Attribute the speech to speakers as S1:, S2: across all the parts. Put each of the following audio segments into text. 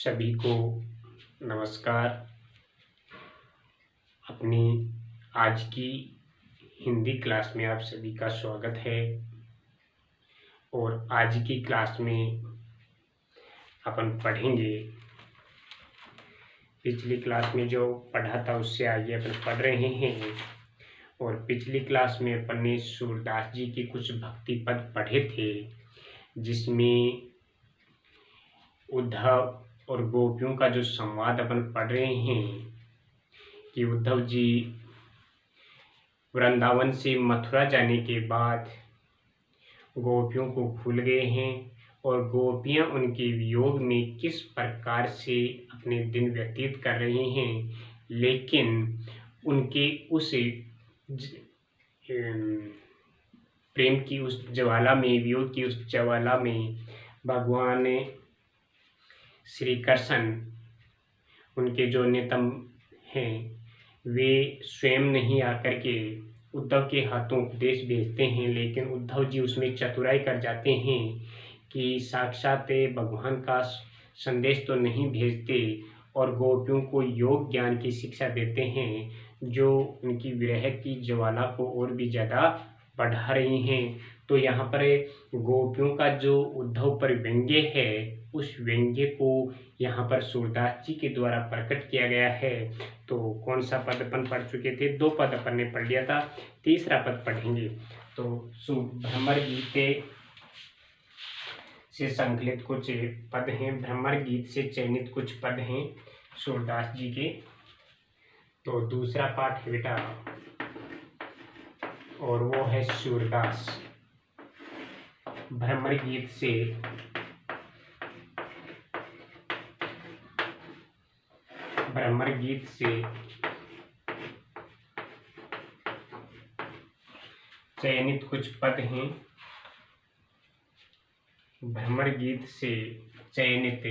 S1: सभी को नमस्कार। अपनी आज की हिंदी क्लास में आप सभी का स्वागत है। और आज की क्लास में अपन पढ़ेंगे, पिछली क्लास में जो पढ़ा था उससे आगे अपन पढ़ रहे हैं। और पिछली क्लास में अपन ने सूरदास जी के कुछ भक्ति पद पढ़े थे, जिसमें उद्धव और गोपियों का जो संवाद अपन पढ़ रहे हैं कि उद्धव जी वृंदावन से मथुरा जाने के बाद गोपियों को भूल गए हैं और गोपियां उनके वियोग में किस प्रकार से अपने दिन व्यतीत कर रही हैं, लेकिन उनके उस प्रेम की उस ज्वाला में, वियोग की उस ज्वाला में भगवान श्री कृष्ण, उनके जो नितम हैं, वे स्वयं नहीं आकर के उद्धव के हाथों उपदेश भेजते हैं, लेकिन उद्धव जी उसमें चतुराई कर जाते हैं कि साक्षात भगवान का संदेश तो नहीं भेजते और गोपियों को योग ज्ञान की शिक्षा देते हैं, जो उनकी विरह की ज्वाला को और भी ज़्यादा बढ़ा रही हैं। तो यहाँ पर गोपियों का जो उद्धव पर व्यंग्य है, उस व्यंग्य को यहाँ पर सूरदास जी के द्वारा प्रकट किया गया है। तो कौन सा पद अपन पढ़ चुके थे? 2 पद अपन ने पढ़ लिया था, तीसरा पद पढ़ेंगे। तो भ्रमर गीत से संकलित कुछ पद हैं, भ्रमर गीत से चयनित कुछ पद हैं सूरदास जी के। तो दूसरा पाठ है बेटा, और वो है सूरदास भ्रमर गीत से चयनित कुछ पद हैं। भ्रमर गीत से चयनित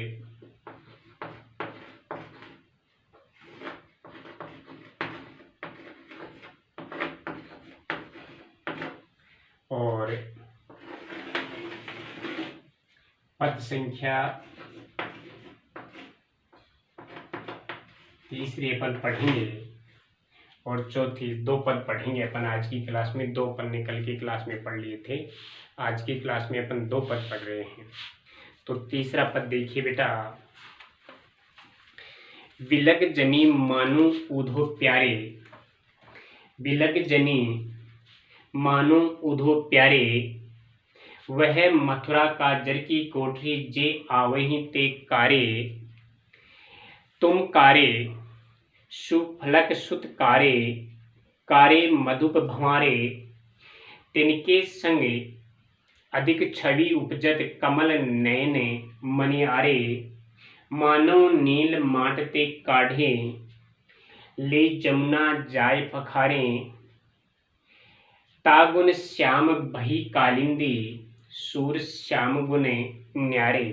S1: और पद संख्या तीसरी अपन पढ़ेंगे और चौथी 2 पद पढ़ेंगे अपन आज की क्लास में। 2 अपन ने कल की क्लास में पढ़ लिए थे, आज की क्लास में अपन 2 पद पढ़ रहे हैं। तो तीसरा पद देखिए बेटा, बिलग जनी मानो उधो प्यारे, बिलग जनी मानो उधो प्यारे, वह मथुरा का जर की कोठरी जे आवही ते कारे, तुम कारे सुफलक सुत कारे, कारे मधुप भंवारे, तिनके संग अधिक छवि उपजत कमल नयन मनियारे, मानो नील माटते काढ़े, ले जमुना जाय पखारे, तागुन श्याम भई कालिंदी, सूर श्याम गुण न्यारे।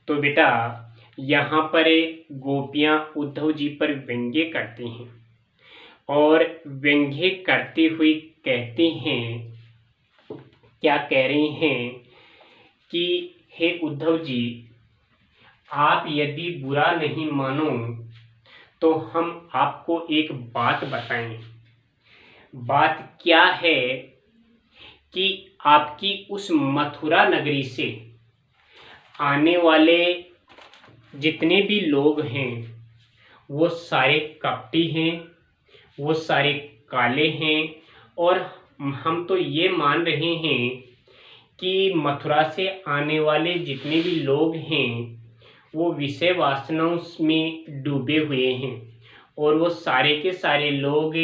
S1: तो बेटा यहाँ पर गोपियाँ उद्धव जी पर व्यंग्य करती हैं और व्यंग्य करते हुए कहती हैं, क्या कह रही हैं कि हे उद्धव जी, आप यदि बुरा नहीं मानो तो हम आपको एक बात बताएं। बात क्या है कि आपकी उस मथुरा नगरी से आने वाले जितने भी लोग हैं वो सारे कपटी हैं, वो सारे काले हैं, और हम तो ये मान रहे हैं कि मथुरा से आने वाले जितने भी लोग हैं वो विषय वासनाओं में डूबे हुए हैं और वो सारे के सारे लोग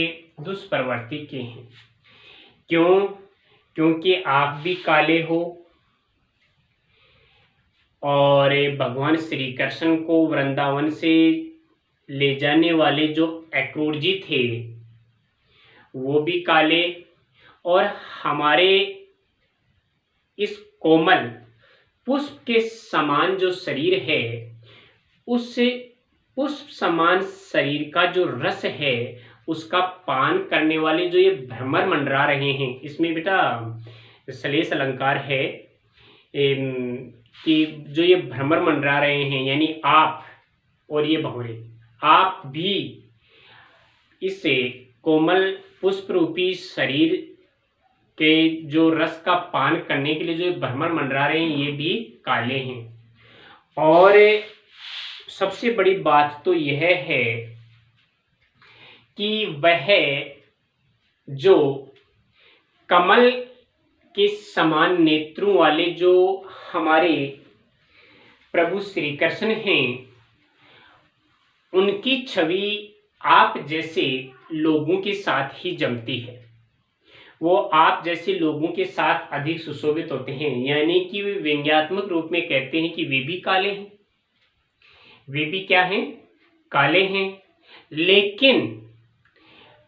S1: दुष्प्रवृत्ति के हैं। क्यों? क्योंकि आप भी काले हो और भगवान श्री कृष्ण को वृंदावन से ले जाने वाले जो अक्रूर जी थे वो भी काले, और हमारे इस कोमल पुष्प के समान जो शरीर है, उस पुष्प समान शरीर का जो रस है उसका पान करने वाले जो ये भ्रमर मंडरा रहे हैं, इसमें बेटा श्लेष अलंकार है कि जो ये भ्रमर मंडरा रहे हैं, यानी आप और ये भंवरे, आप भी इससे कोमल पुष्प रूपी शरीर के जो रस का पान करने के लिए जो भ्रमर मंडरा रहे हैं, ये भी काले हैं। और सबसे बड़ी बात तो यह है कि वह जो कमल के समान नेत्रों वाले जो हमारे प्रभु श्री कृष्ण हैं, उनकी छवि आप जैसे लोगों के साथ ही जमती है। वो आप जैसे लोगों के साथ अधिक सुशोभित होते हैं, यानी कि वे व्यंग्यात्मक रूप में कहते हैं कि वे भी काले हैं। वे भी क्या हैं? काले हैं। लेकिन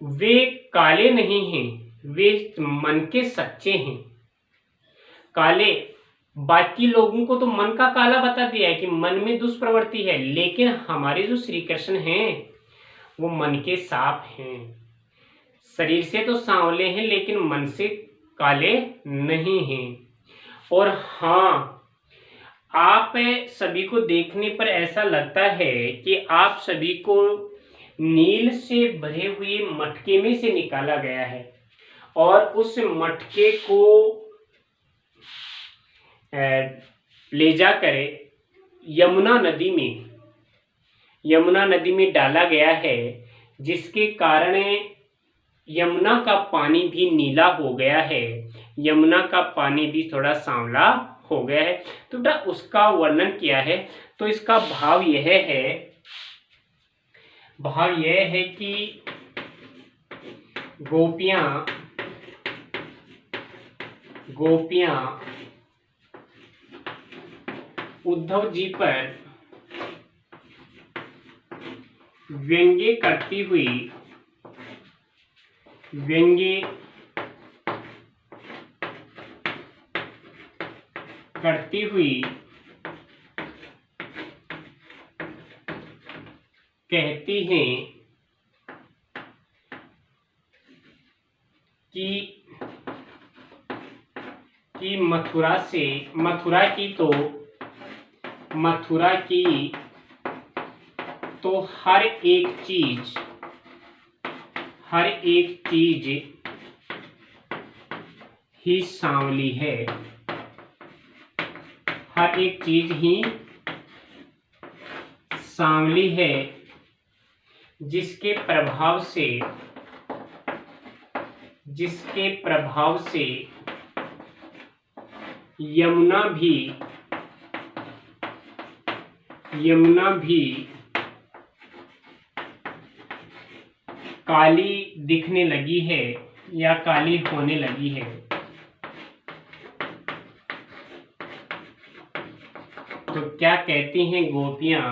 S1: वे काले नहीं हैं, वे मन के सच्चे हैं। काले, बाकी लोगों को तो मन का काला बता दिया है कि मन में दुष्प्रवृत्ति है, लेकिन हमारे जो श्री कृष्ण हैं वो मन के साफ हैं। शरीर से तो सांवले हैं लेकिन मन से काले नहीं हैं। और हाँ, आप सभी को देखने पर ऐसा लगता है कि आप सभी को नील से भरे हुए मटके में से निकाला गया है और उस मटके को ले जाकर यमुना नदी में डाला गया है, जिसके कारण यमुना का पानी भी नीला हो गया है, यमुना का पानी भी थोड़ा सांवला हो गया है। तो बेटा उसका वर्णन किया है। तो इसका भाव यह है कि गोपियां उद्धव जी पर व्यंग्य करती हुई कहती हैं कि मथुरा की तो हर एक चीज ही सांवली है, हर एक चीज ही सांवली है, जिसके प्रभाव से यमुना भी काली दिखने लगी है या काली होने लगी है। तो क्या कहती हैं गोपियां?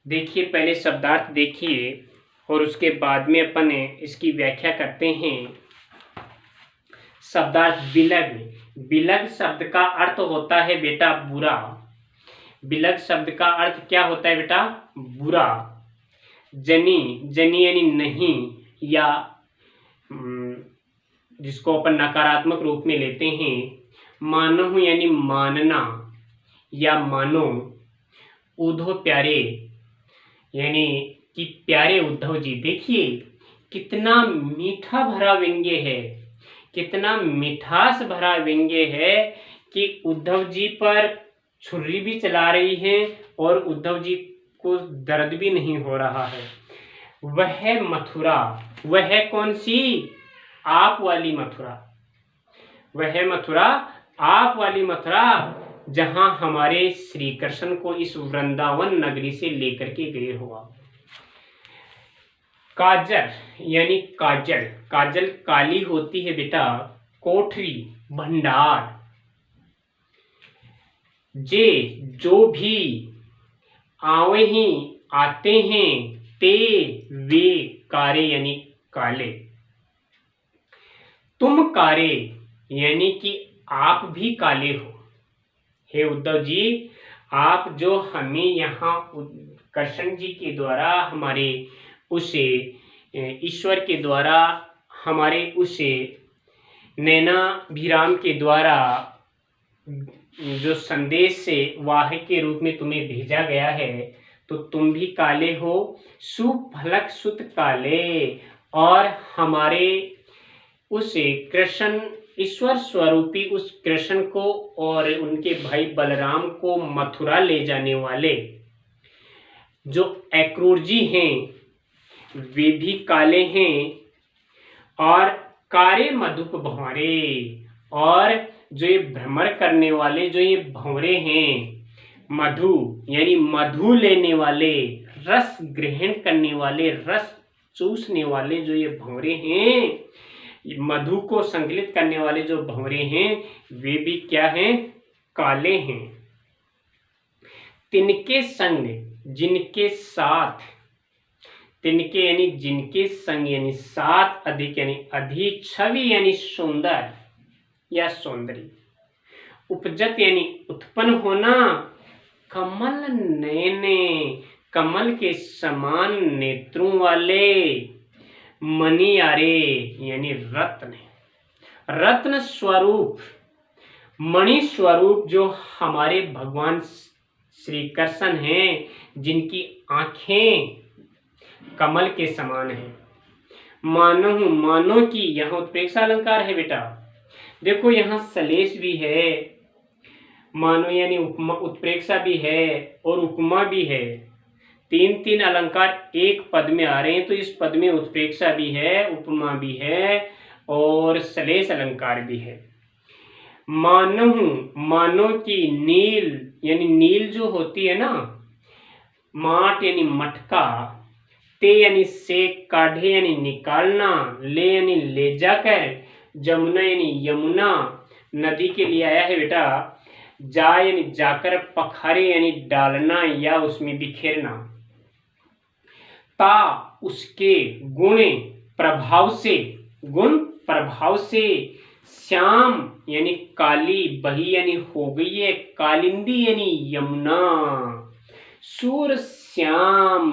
S1: देखिए, पहले शब्दार्थ देखिए और उसके बाद में अपन इसकी व्याख्या करते हैं। शब्दार्थ बिलग शब्द का अर्थ होता है बेटा बुरा। बिलग शब्द का अर्थ क्या होता है बेटा? बुरा। जनी यानी नहीं, या जिसको अपन नकारात्मक रूप में लेते हैं। मानो यानी मानना या मानो। उद्धव प्यारे यानी कि प्यारे उद्धव जी। देखिए कितना मीठा भरा व्यंग्य है, कितना मिठास भरा व्यंग्य है कि उद्धव जी पर छुरी भी चला रही है और उद्धव जी को दर्द भी नहीं हो रहा है। वह मथुरा, वह कौन सी? आप वाली मथुरा। वह मथुरा, आप वाली मथुरा, जहां हमारे श्री कृष्ण को इस वृंदावन नगरी से लेकर के गए हुआ। काजल यानी काजल काली होती है बेटा। कोठरी भंडार। जो भी आवे ही आते हैं, ते वे कारे यानी काले। तुम कारे यानी कि आप भी काले हो। हे उद्धव जी, आप जो हमें यहाँ कृष्ण जी के द्वारा, हमारे उसे ईश्वर के द्वारा, हमारे उसे नैनाभिराम के द्वारा जो संदेश से वाहक के रूप में तुम्हें भेजा गया है, तो तुम भी काले हो, सुफलक सुत काले। और हमारे उस कृष्ण, ईश्वर स्वरूपी उस कृष्ण को और उनके भाई बलराम को मथुरा ले जाने वाले जो अक्रूर जी हैं वे भी काले हैं, और कारे मधुप भंवरे। और जो ये भ्रमण करने वाले जो ये भंवरे हैं, मधु यानी मधु लेने वाले, रस ग्रहण करने वाले, रस चूसने वाले जो ये भंवरे हैं, मधु को संकलित करने वाले जो भंवरे हैं, वे भी क्या हैं? काले हैं। तिनके संग जिनके साथ, तिनके यानी जिनके संग यानी साथ, अधिक यानी अधिक, छवि यानी सुंदर या सौंदर्य, उपजत यानी उत्पन्न होना, कमल नयने कमल के समान नेत्रों वाले, मणियारे यानी रत्न, रत्न स्वरूप, मणि स्वरूप जो हमारे भगवान श्री कृष्ण हैं, जिनकी आंखें कमल के समान हैं। मानो मानो की यहाँ उत्प्रेक्षा अलंकार है बेटा, देखो यहाँ सलेश भी है, मानो यानी उपमा उत्प्रेक्षा भी है और उपमा भी है। तीन तीन अलंकार एक पद में आ रहे हैं, तो इस पद में उत्प्रेक्षा भी है, उपमा भी है और सलेश अलंकार भी है। मानो मानो की नील यानी नील जो होती है ना, माट यानी मटका, ते यानी से, काढ़े यानी निकालना, ले यानी ले जाकर, जमुना यानी यमुना, नदी के लिए आया है बेटा। जा यानी जाकर, पखारे यानी डालना या उसमें बिखेरना, ता उसके, गुण प्रभाव से, गुण प्रभाव से, श्याम यानी काली, बही यानी हो गई है, कालिंदी यानी यमुना, सूर श्याम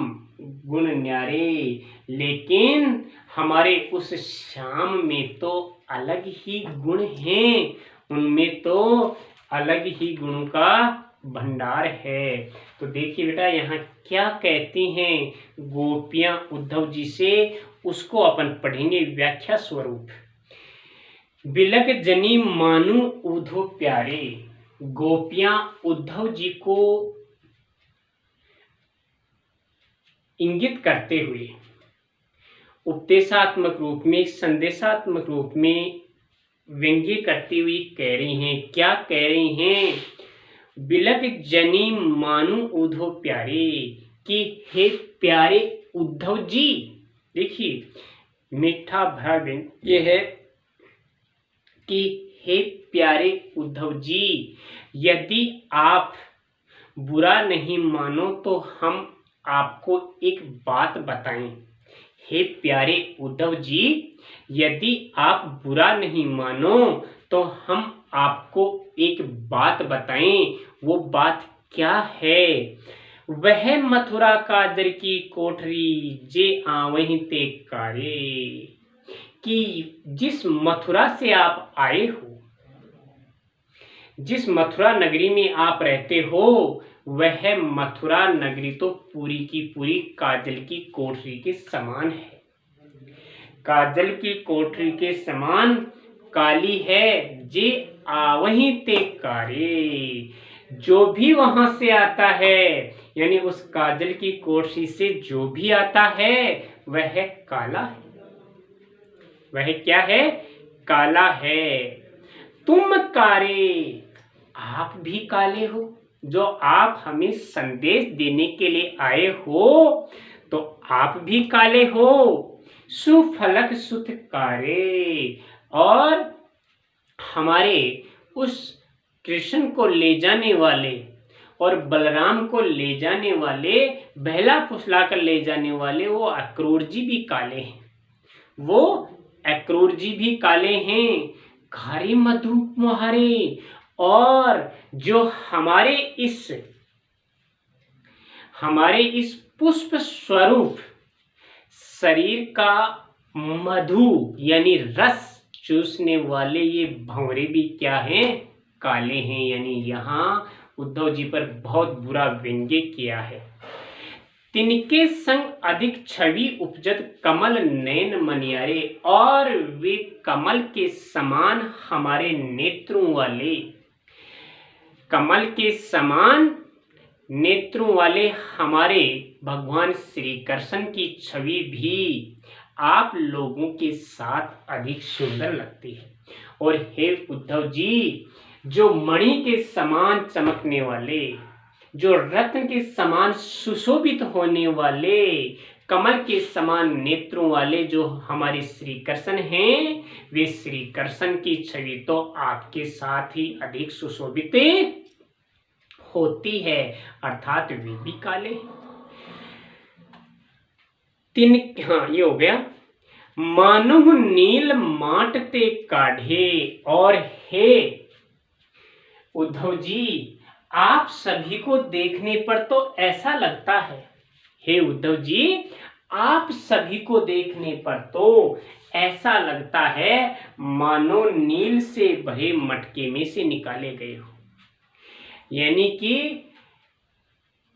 S1: गुण न्यारे। लेकिन हमारे उस श्याम में तो अलग ही गुण हैं, उनमें तो अलग ही गुणों का भंडार है। तो देखिए बेटा यहाँ क्या कहती हैं गोपियां उद्धव जी से, उसको अपन पढ़ेंगे व्याख्या स्वरूप। बिलक जनी मानु उद्धव प्यारे, गोपियां उद्धव जी को इंगित करते हुए उपदेशात्मक रूप में, संदेशात्मक रूप में व्यंग्य करती हुई कह रही हैं। क्या कह रही हैं? बिलक जनी मानु उद्धव प्यारे, कि हे प्यारे उद्धव जी। देखिए मीठा भरा व्यंग्य ये है कि हे प्यारे उद्धव जी, यदि आप बुरा नहीं मानो तो हम आपको एक बात बताएं। हे प्यारे उद्धव जी, यदि आप बुरा नहीं मानो तो हम आपको एक बात बताएं। वो बात क्या है? वह मथुरा काजर की कोठरी जे आवहीं ते कारे, कि जिस मथुरा से आप आए हो, जिस मथुरा नगरी में आप रहते हो, वह मथुरा नगरी तो पूरी की पूरी काजल की कोठरी के समान है, काजल की कोठरी के समान काली है। जे आवहीं ते कारे, जो भी वहां से आता है, यानी उस काजल की कोठरी से जो भी आता है वह काला है। वह क्या है? काला है। तुम कारे, आप भी काले हो, जो आप हमें संदेश देने के लिए आए हो तो आप भी काले हो। सुफलक सुत कारे, और हमारे उस कृष्ण को ले जाने वाले और बलराम को ले जाने वाले, बहला फुसला कर ले जाने वाले वो अक्रूर जी भी काले हैं। वो अक्रूर जी भी काले हैं, खारे मधु मुहारे। और जो हमारे इस पुष्प स्वरूप शरीर का मधु यानी रस चूसने वाले ये भंवरे भी क्या हैं? काले हैं। यानी यहाँ उद्धव जी पर बहुत बुरा व्यंग्य किया है। तिनके संग अधिक छवि उपजत कमल नयन मनियारे, और वे कमल के समान हमारे नेत्रों वाले, कमल के समान नेत्रों वाले हमारे भगवान श्री कृष्ण की छवि भी आप लोगों के साथ अधिक सुंदर लगती है। और हे उद्धव जी, जो मणि के समान चमकने वाले, जो रत्न के समान सुशोभित होने वाले, कमल के समान नेत्रों वाले जो हमारे श्री कृष्ण हैं, वे श्री कृष्ण की छवि तो आपके साथ ही अधिक सुशोभित होती है, अर्थात वे भी काले हैं। हाँ, ये हो गया। मानुह नील माट ते काढ़े, और हे उद्धव जी, आप सभी को देखने पर तो ऐसा लगता है, हे उद्धव जी, आप सभी को देखने पर तो ऐसा लगता है मानो नील से भरे मटके में से निकाले गए हो। यानी कि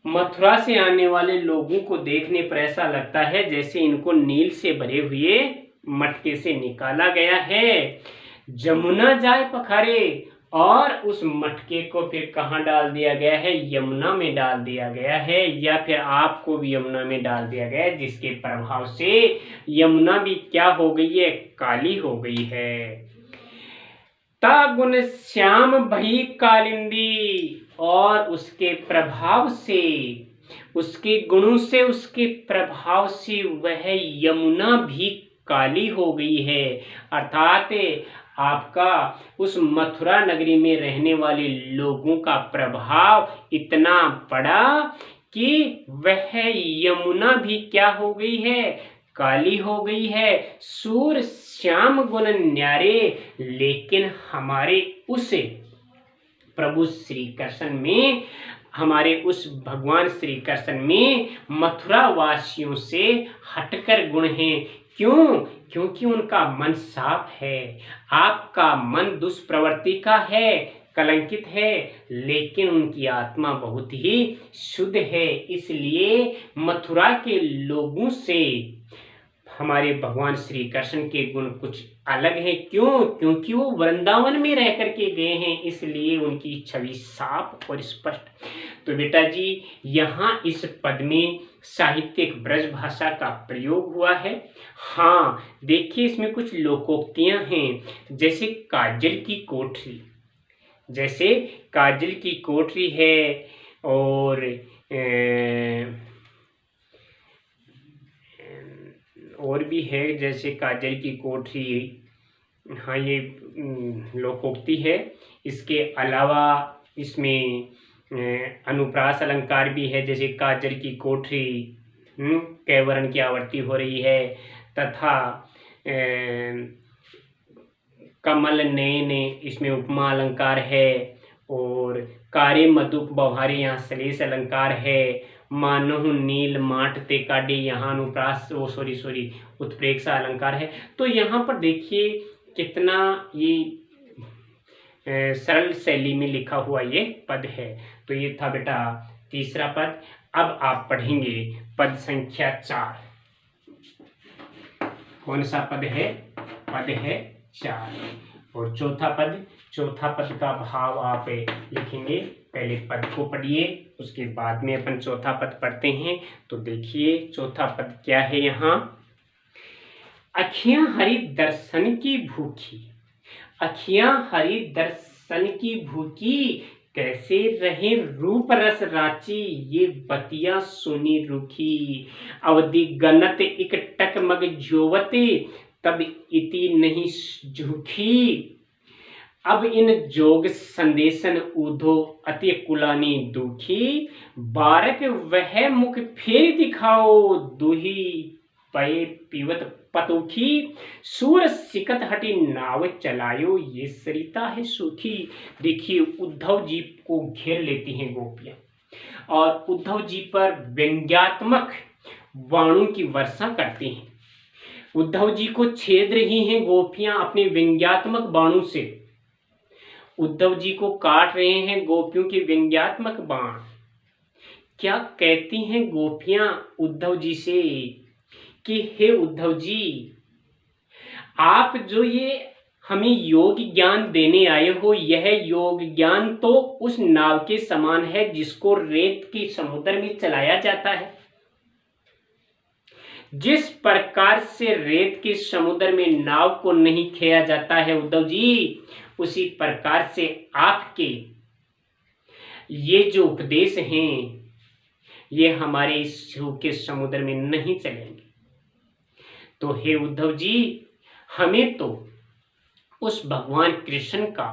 S1: मथुरा से आने वाले लोगों को देखने पर ऐसा लगता है जैसे इनको नील से भरे हुए मटके से निकाला गया है। जमुना जाए पखारे, और उस मटके को फिर कहाँ डाल दिया गया है? यमुना में डाल दिया गया है, या फिर आपको भी यमुना में डाल दिया गया है, जिसके प्रभाव से यमुना भी क्या हो गई है? काली हो गई है। ता गुण श्याम भई कालिंदी, और उसके प्रभाव से, उसके गुणों से, उसके प्रभाव से वह यमुना भी काली हो गई है। अर्थात आपका उस मथुरा नगरी में रहने वाले लोगों का प्रभाव इतना बड़ा कि वह यमुना भी क्या हो गई है? काली हो गई है। सूर श्याम गुण न्यारे, लेकिन हमारे उस प्रभु श्री कृष्ण में, हमारे उस भगवान श्री कृष्ण में मथुरा वासियों से हटकर गुण हैं। क्यों? क्योंकि उनका मन साफ है। आपका मन दुष्प्रवृत्ति का है, कलंकित है, लेकिन उनकी आत्मा बहुत ही शुद्ध है। इसलिए मथुरा के लोगों से हमारे भगवान श्री कृष्ण के गुण कुछ अलग है। क्यों? क्योंकि वो वृंदावन में रह करके गए हैं, इसलिए उनकी छवि साफ और स्पष्ट। तो बेटा जी, यहाँ इस पद में साहित्यिक ब्रज भाषा का प्रयोग हुआ है। हाँ, देखिए इसमें कुछ लोकोक्तियां हैं, जैसे काजल की कोठरी, जैसे काजल की कोठरी है, और भी है, जैसे काजल की कोठरी। हाँ, ये लोकोक्ति है। इसके अलावा इसमें अनुप्रास अलंकार भी है, जैसे काजल की कोठरी कैवरण की आवर्ती हो रही है, तथा कमल नयन, इसमें उपमा अलंकार है, और कारे मधुप बवहारे, यहाँ सलेस अलंकार है। मानहु नील माट ते काढ़े, यहाँ अनुप्रास उत्प्रेक्षा अलंकार है। तो यहाँ पर देखिए कितना ये सरल शैली में लिखा हुआ ये पद है। तो ये था बेटा तीसरा पद। अब आप पढ़ेंगे पद संख्या 4। कौन सा पद है? पद है 4। और चौथा पद का भाव आप लिखेंगे। पहले पद को पढ़िए, उसके बाद में अपन चौथा पद पढ़ते हैं। तो देखिए चौथा पद क्या है यहाँ। अखियां हरि दर्शन की भूखी, अखियां हरि दर्शन की भूखी, कैसे रहे रूप रस राची, ये बतिया सुनी रुखी। अवधि गनत इक टकमग जोवते, तब इति नहीं झूठी। अब इन जोग संदेशन ऊधो अति कुलानी दुखी। बारक वह मुख फेर दिखाओ, दुही पये पीवत पतुखी। सूर सिकत हटी नाव चलायो, ये सरिता है सूखी। देखिए उद्धव जी को घेर लेती हैं गोपियां, और उद्धव जी पर व्यंग्यात्मक वाणों की वर्षा करती हैं। उद्धव जी को छेद रही हैं गोपियां अपने व्यंग्यात्मक बाणों से। उद्धव जी को काट रहे हैं गोपियों के व्यंग्यात्मक बाण। क्या कहती हैं गोपियां उद्धव जी से कि हे उद्धव जी, आप जो ये हमें योग ज्ञान देने आए हो, यह योग ज्ञान तो उस नाव के समान है जिसको रेत के समुद्र में चलाया जाता है। जिस प्रकार से रेत के समुद्र में नाव को नहीं खेया जाता है उद्धव जी, उसी प्रकार से आपके ये जो उपदेश हैं ये हमारे इस शिव के समुद्र में नहीं चलेंगे। तो हे उद्धव जी, हमें तो उस भगवान कृष्ण का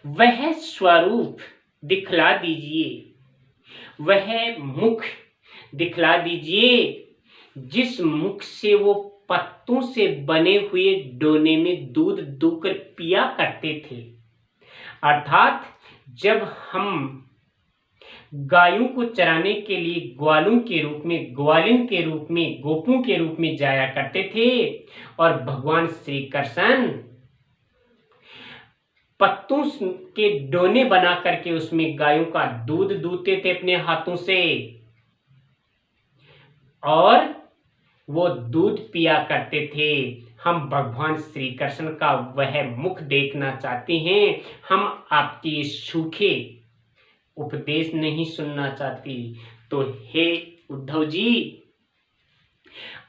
S1: वह स्वरूप दिखला दीजिए, वह मुख दिखला दीजिए जिस मुख से वो पत्तों से बने हुए डोने में दूध दूकर पिया करते थे। अर्थात जब हम गायों को चराने के लिए ग्वालों के रूप में, ग्वालिन के रूप में, गोपों के रूप में जाया करते थे और भगवान श्री कृष्ण पत्तों के डोने बना करके उसमें गायों का दूध दूहते थे अपने हाथों से और वो दूध पिया करते थे। हम भगवान श्री कृष्ण का वह मुख देखना चाहते हैं, हम आपके सूखे उपदेश नहीं सुनना चाहती। तो हे उद्धव जी,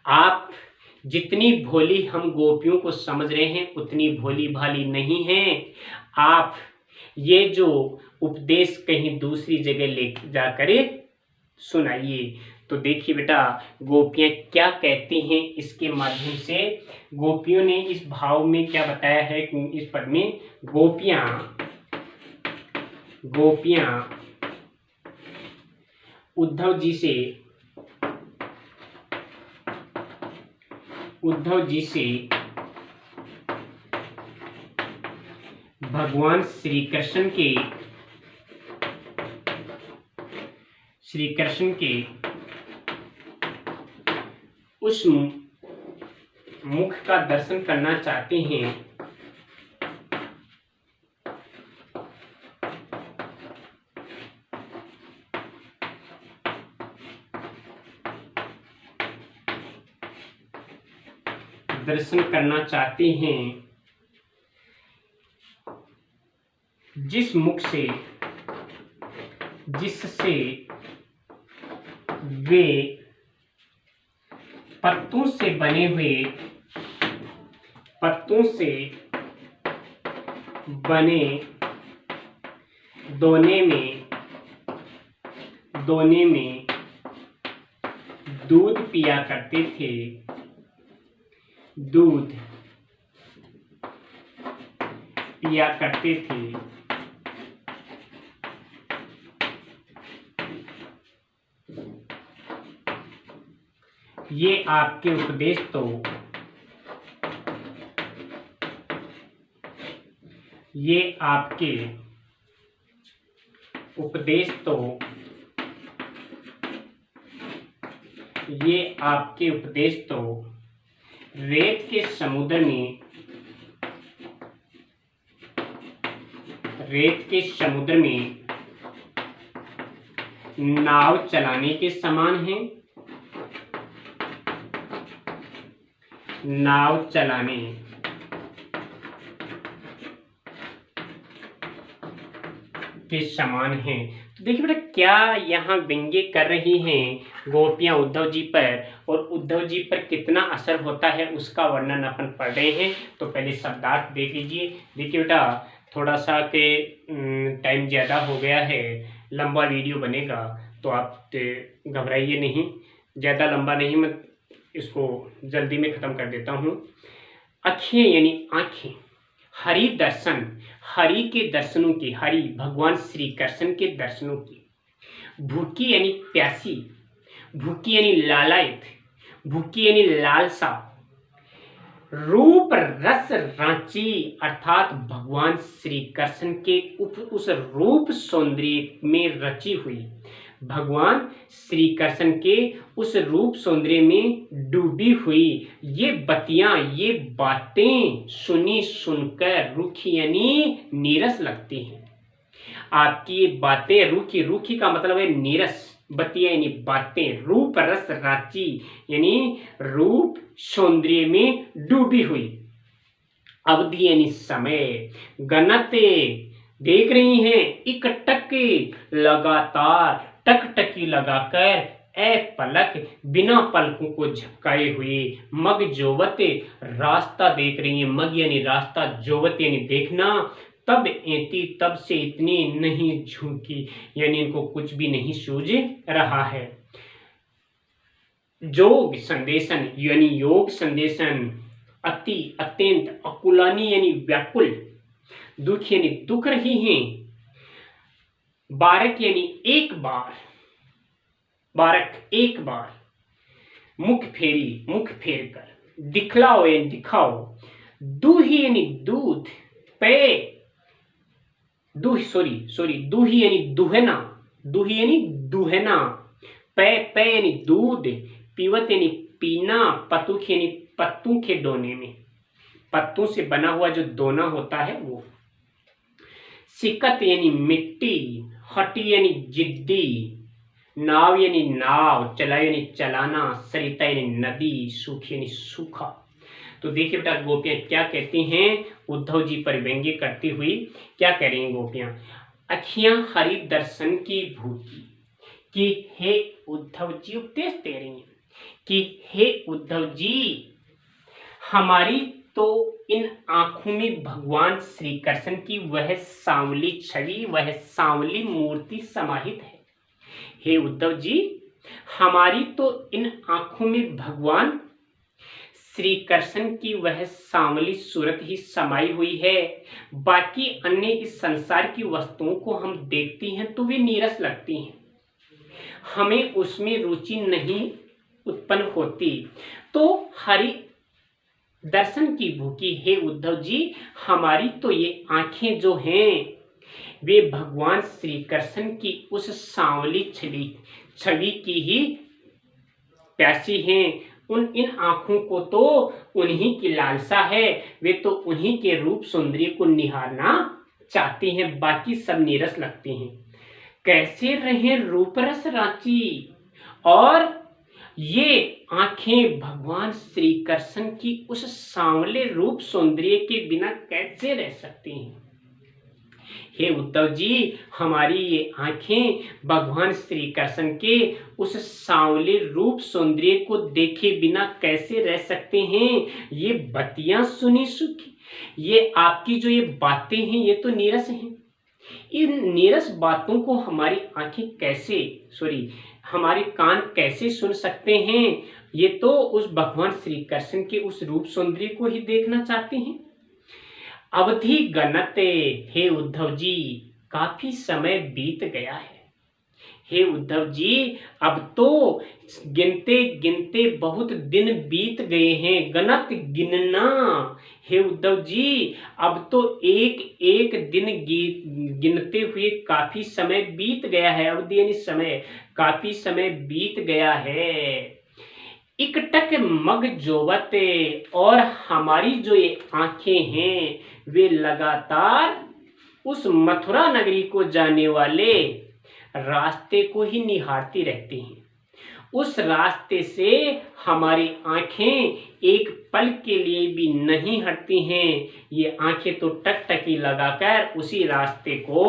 S1: आप जितनी भोली हम गोपियों को समझ रहे हैं उतनी भोली भाली नहीं हैं। आप ये जो उपदेश कहीं दूसरी जगह ले जाकर सुनाइए। तो देखिए बेटा, गोपियां क्या कहती हैं इसके माध्यम से। गोपियों ने इस भाव में क्या बताया है कि इस पद में गोपियां उद्धव जी से भगवान श्री कृष्ण के उस मुख का दर्शन करना चाहते हैं। दर्शन करना चाहते हैं जिससे वे पत्तों से बने दोने में दूध पिया करते थे। ये आपके उपदेश तो रेत के समुद्र में नाव चलाने के समान हैं। नाव चलाने के समान हैं। तो देखिए बेटा, क्या यहाँ व्यंग्य कर रही हैं गोपियां उद्धव जी पर, और उद्धव जी पर कितना असर होता है उसका वर्णन अपन पढ़ रहे हैं। तो पहले शब्दार्थ देख लीजिए। देखिए बेटा, थोड़ा सा के टाइम ज़्यादा हो गया है, लंबा वीडियो बनेगा, तो आप घबराइए नहीं, ज़्यादा लंबा नहीं, मैं इसको जल्दी में ख़त्म कर देता हूँ। अखियाँ यानी आँखें, हरि दर्शन, हरि के दर्शनों की, हरि भगवान श्री कृष्ण के दर्शनों की। भूखी यानी प्यासी, भूखी यानी लालायित, भूखी यानी लालसा। रूप रस रांची, अर्थात भगवान श्री कृष्ण के उस रूप सौंदर्य में रची हुई, भगवान श्री कृष्ण के उस रूप सौंदर्य में डूबी हुई ये बतियां, ये बातें सुनकर रूखी यानी नीरस लगती हैं। आपकी ये बातें रूखी, रूखी का मतलब है नीरस, बतिया यानी बातें, रूप रस राची यानी रूप सौंदर्य में डूबी हुई, अवधि यानी समय, गणते देख रही हैं, इकटक लगातार, टकटकी लगाकर, ए पलक बिना पलकों को झपकाए हुए, मग जोवत रास्ता देख रही है, मग यानी रास्ता, जोवत यानी देखना, तब एती तब से इतनी नहीं झुकी यानी इनको कुछ भी नहीं सूझ रहा है। जोग संदेशन यानी योग संदेशन, अति अत्यंत, अकुलानी यानी व्याकुल, दुख यानी दुख रही हैं, बारक यानी एक बार, बारक एक बार, मुख फेरी मुख फेर कर, दिखलाओ यानी दिखाओ, दूही यानी दूध, पे दूही यानी दुहना, दूही यानी दुहना, पे यानी दूध, पीवत यानी पीना, पतुख यानी पत्तों के दोने में, पत्तों से बना हुआ जो दोना होता है वो, सिकत यानी मिट्टी, हटी यानी जिद्दी, नाव यानी नाव, चला यानी चलाना, सरिता यानी नदी, सूखी यानी सूखा। तो देखिए बेटा गोपियां क्या कहती हैं उद्धव जी पर व्यंग्य करती हुई, क्या कह रही हैं गोपियां, अखियां हरि दर्शन की भूखी, कि हे उद्धव जी, उपदेश दे रही हैं कि हे उद्धव जी, हमारी तो इन आंखों में भगवान श्री कृष्ण की वह सांवली छवि, वह सांवली मूर्ति समाहित है। हे उद्धव जी, हमारी तो इन आंखों में भगवान श्री कृष्ण की वह सांवली सूरत ही समाई हुई है, बाकी अन्य इस संसार की वस्तुओं को हम देखती हैं तो वे नीरस लगती हैं, हमें उसमें रुचि नहीं उत्पन्न होती, तो हरि दर्शन की भूखी हे उद्धव जी, हमारी तो ये आंखें जो हैं वे भगवान श्री कृष्ण की उस सांवली छवि की ही प्यासी हैं, इन आंखों को तो उन्हीं की लालसा है, वे तो उन्हीं के रूप सौंदर्य को निहारना चाहती हैं, बाकी सब नीरस लगती हैं। कैसे रहे रूपरस रांची, और ये आंखें भगवान श्री कृष्ण की उस सांवले रूप सौंदर्य के बिना कैसे रह सकती हैं। हे उद्धव जी, हमारी ये आंखें भगवान श्री कृष्ण के उस सांवले रूप सौंदर्य को देखे बिना कैसे रह सकते हैं। ये बतियां सुनी सुखी, ये आपकी जो ये बातें हैं ये तो नीरस हैं, इन नीरस बातों को हमारी आंखें कैसे हमारे कान कैसे सुन सकते हैं। ये तो उस भगवान श्री कृष्ण के उस रूप सौंदर्य को ही देखना चाहते हैं। अवधि गणते, हे उद्धव जी, काफी समय बीत गया है। हे उद्धव जी, अब तो गिनते गिनते बहुत दिन बीत गए हैं। गणत गिनना, हे उद्धव जी, अब तो एक एक दिन गिनते हुए काफी समय बीत गया है। अवधि यानी समय, काफी समय बीत गया है। इकटक मग जोवते, और हमारी जो ये आंखें हैं वे लगातार उस मथुरा नगरी को जाने वाले रास्ते को ही निहारती रहती हैं। उस रास्ते से हमारी आंखें एक पल के लिए भी नहीं हटती हैं। ये आंखें तो टकटकी लगाकर उसी रास्ते को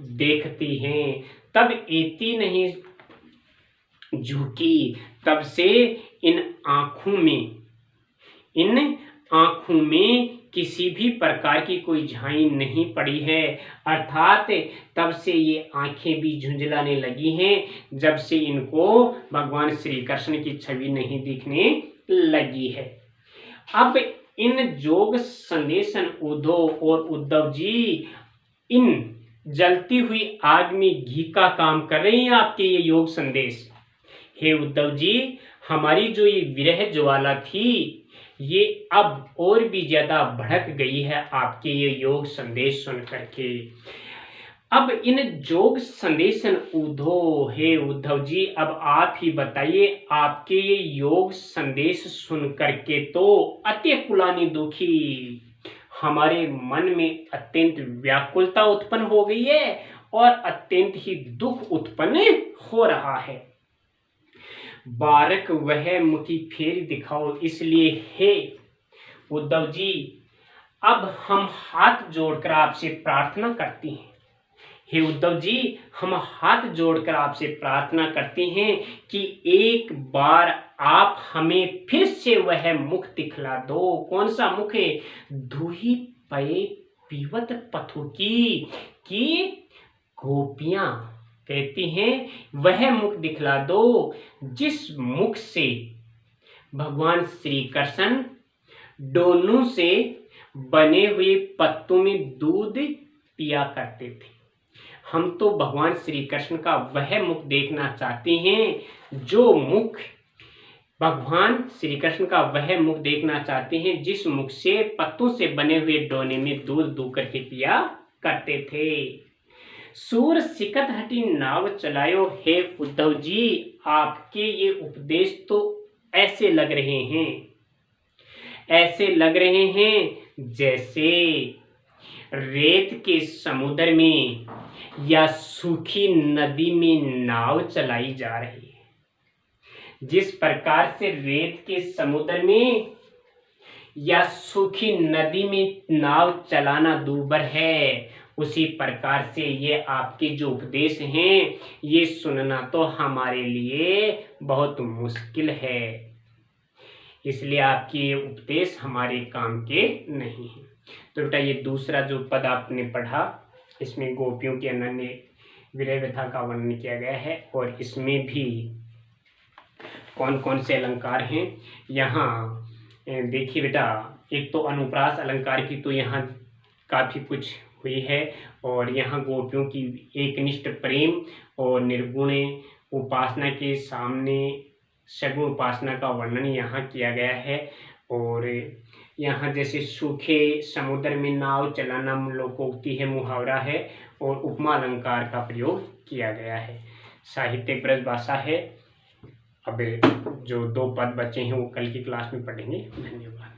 S1: देखती हैं। तब एती नहीं झुकी, तब से इन आंखों में किसी भी प्रकार की कोई झाई नहीं पड़ी है, अर्थात तब से ये आंखें भी झुंझलाने लगी हैं जब से इनको भगवान श्री कृष्ण की छवि नहीं दिखने लगी है। अब इन जोग संदेशन उद्धव और उद्धव जी इन जलती हुई आग में घी का काम कर रही हैं। आपके ये योग संदेश, हे उद्धव जी, हमारी जो ये विरह ज्वाला थी ये अब और भी ज्यादा भड़क गई है आपके ये योग संदेश सुन करके। अब इन योग संदेशन उद्धव, हे उद्धव जी, अब आप ही बताइए, आपके ये योग संदेश सुन करके तो अति कुलानी दुखी, हमारे मन में अत्यंत व्याकुलता उत्पन्न हो गई है और अत्यंत ही दुख उत्पन्न हो रहा है। बारक वह मुखी फेर दिखाओ, इसलिए हे उद्धव जी अब हम हाथ जोड़कर आपसे प्रार्थना करते हैं। हे उद्धव जी हम हाथ जोड़कर आपसे प्रार्थना करते हैं कि एक बार आप हमें फिर से वह मुख दिखला दो। कौन सा मुख है? दूही पये पीवत पथु की गोपियां कहती हैं वह मुख दिखला दो जिस मुख से भगवान श्री कृष्ण दोनों से बने हुए पत्तों में दूध पिया करते थे। हम तो भगवान श्री कृष्ण का वह मुख देखना चाहते हैं जो मुख भगवान श्री कृष्ण का वह मुख देखना चाहते हैं जिस मुख से पत्तों से बने हुए डोने में दूध दू करके पिया करते थे। सूर सिकत हटी नाव चलायो, हे उद्धव जी आपके ये उपदेश तो ऐसे लग रहे हैं जैसे रेत के समुद्र में या सूखी नदी में नाव चलाई जा रही है। जिस प्रकार से रेत के समुद्र में या सूखी नदी में नाव चलाना दूभर है, उसी प्रकार से ये आपके जो उपदेश हैं ये सुनना तो हमारे लिए बहुत मुश्किल है। इसलिए आपके ये उपदेश हमारे काम के नहीं हैं। तो बेटा ये दूसरा जो पद आपने पढ़ा इसमें गोपियों की अनन्य विरह व्यथा का वर्णन किया गया है और इसमें भी कौन कौन से अलंकार हैं यहाँ देखिए बेटा। एक तो अनुप्रास अलंकार की तो यहाँ काफ़ी कुछ हुई है और यहाँ गोपियों की एकनिष्ठ प्रेम और निर्गुण उपासना के सामने सगुण उपासना का वर्णन यहाँ किया गया है। और यहाँ जैसे सूखे समुद्र में नाव चलाना लोकोक्ति है, मुहावरा है और उपमा अलंकार का प्रयोग किया गया है। साहित्य ब्रज भाषा है। अब जो 2 पद बचे हैं वो कल की क्लास में पढ़ेंगे। धन्यवाद।